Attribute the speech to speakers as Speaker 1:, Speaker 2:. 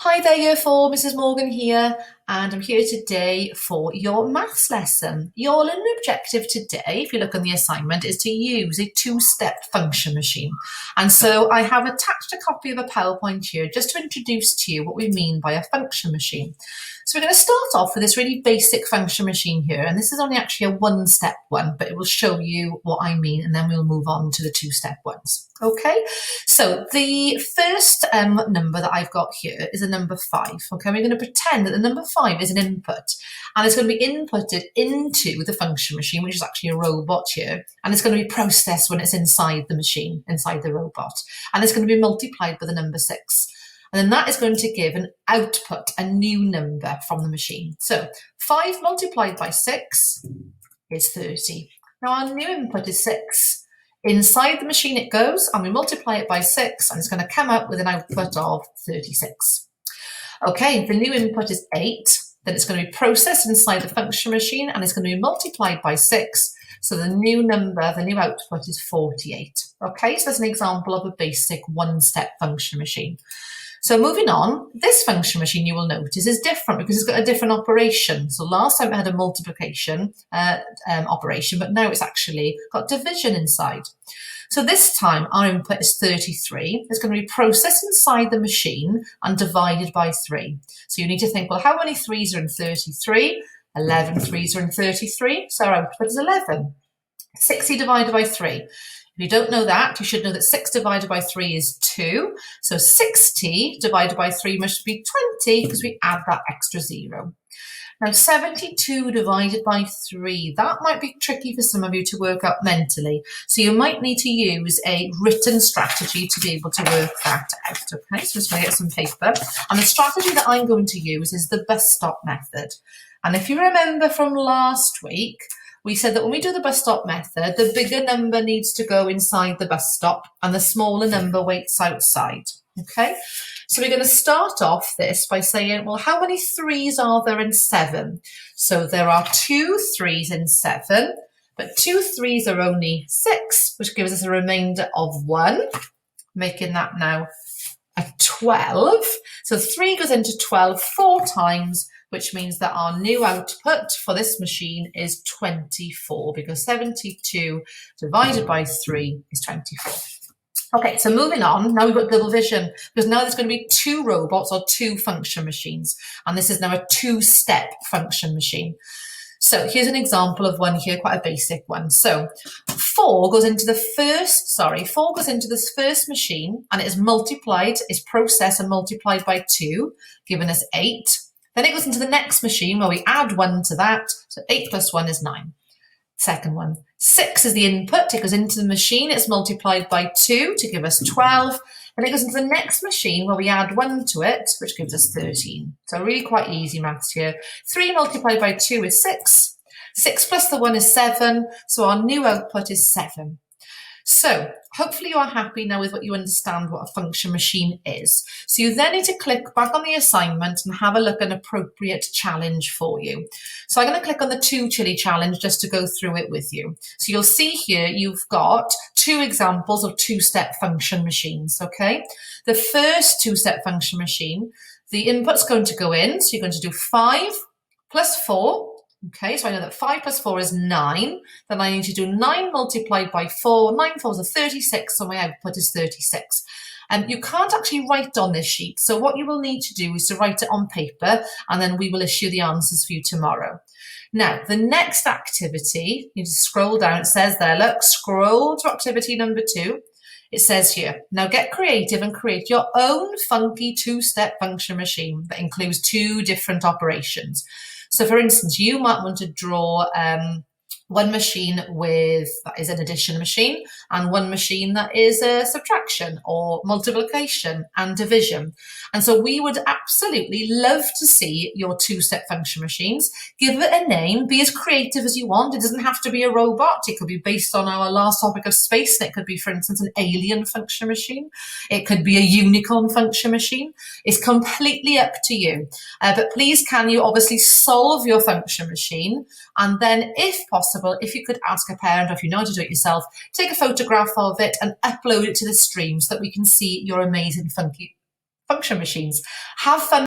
Speaker 1: Hi there, Year 4, Mrs. Morgan here, and I'm here today for your maths lesson. Your learning objective today, if you look on the assignment, is to use a two-step function machine. And so I have attached a copy of a PowerPoint here just to introduce to you what we mean by a function machine. So we're going to start off with this really basic function machine here, and this is only actually a one-step one, but it will show you what I mean, and then we'll move on to the two-step ones. Okay, so the first number that I've got here is a number 5. Okay, we're going to pretend that the number 5 is an input, and it's going to be inputted into the function machine, which is actually a robot here, and it's going to be processed when it's inside the machine, inside the robot, and it's going to be multiplied by the number 6. And then that is going to give an output, a new number from the machine. So 5 multiplied by 6 is 30. Now our new input is 6. Inside the machine it goes, and we multiply it by 6, and it's going to come out with an output of 36. Okay, the new input is 8. Then it's going to be processed inside the function machine, and it's going to be multiplied by 6. So the new number, the new output is 48. Okay, so that's an example of a basic one-step function machine. So moving on, this function machine you will notice is different because it's got a different operation. So last time it had a multiplication operation, but now it's actually got division inside. So this time our input is 33. It's going to be processed inside the machine and divided by 3. So you need to think, well, how many 3's are in 33? 11 3's are in 33, so our output is 11. 60 divided by 3. If you don't know that, you should know that 6 divided by 3 is 2. So 60 divided by 3 must be 20 because we add that extra 0. Now 72 divided by 3, that might be tricky for some of you to work out mentally. So you might need to use a written strategy to be able to work that out. Okay, so I'm just going to get some paper. And the strategy that I'm going to use is the bus stop method. And if you remember from last week, we said that when we do the bus stop method, the bigger number needs to go inside the bus stop and the smaller number waits outside. Okay, so we're going to start off this by saying, well, how many 3's are there in 7? So there are 2 3's in 7, but 2 3's are only 6, which gives us a remainder of 1, making that now a 12. So 3 goes into 12 4 times, which means that our new output for this machine is 24, because 72 divided by 3 is 24. Okay, so moving on, now we've got double vision, because now there's going to be 2 robots or 2 function machines, and this is now a 2-step function machine. So here's an example of one here, quite a basic one. So 4 goes into this first machine, and it is multiplied, is processed and multiplied by 2, giving us 8. Then it goes into the next machine where we add 1 to that. So 8 plus 1 is 9. Second one, 6 is the input. It goes into the machine. It's multiplied by 2 to give us 12. Then it goes into the next machine where we add 1 to it, which gives us 13. So really quite easy maths here. 3 multiplied by 2 is 6. 6 plus the 1 is 7. So our new output is 7. So hopefully you are happy now with what you understand what a function machine is. So you then need to click back on the assignment and have a look at an appropriate challenge for you. So I'm going to click on the 2 chili challenge just to go through it with you. So you'll see here you've got 2 examples of 2-step function machines, okay? The first 2-step function machine, the input's going to go in, so you're going to do 5 plus 4. Okay, so I know that 5 plus 4 is 9. Then I need to do 9 multiplied by 4. 9 4s are 36, so my output is 36. And you can't actually write on this sheet. So what you will need to do is to write it on paper, and then we will issue the answers for you tomorrow. Now, the next activity, you just scroll down. It says there, look, scroll to activity number 2. It says here, now get creative and create your own funky 2-step function machine that includes 2 different operations. So for instance, you might want to draw one machine that is an addition machine, and one machine that is a subtraction or multiplication and division. And so we would absolutely love to see your 2-step function machines. Give it a name, be as creative as you want. It doesn't have to be a robot. It could be based on our last topic of space. It could be, for instance, an alien function machine. It could be a unicorn function machine. It's completely up to you. But please, can you obviously solve your function machine? And then, if possible, if you could ask a parent, or if you know how to do it yourself, take a photograph of it and upload it to the stream so that we can see your amazing funky function machines. Have fun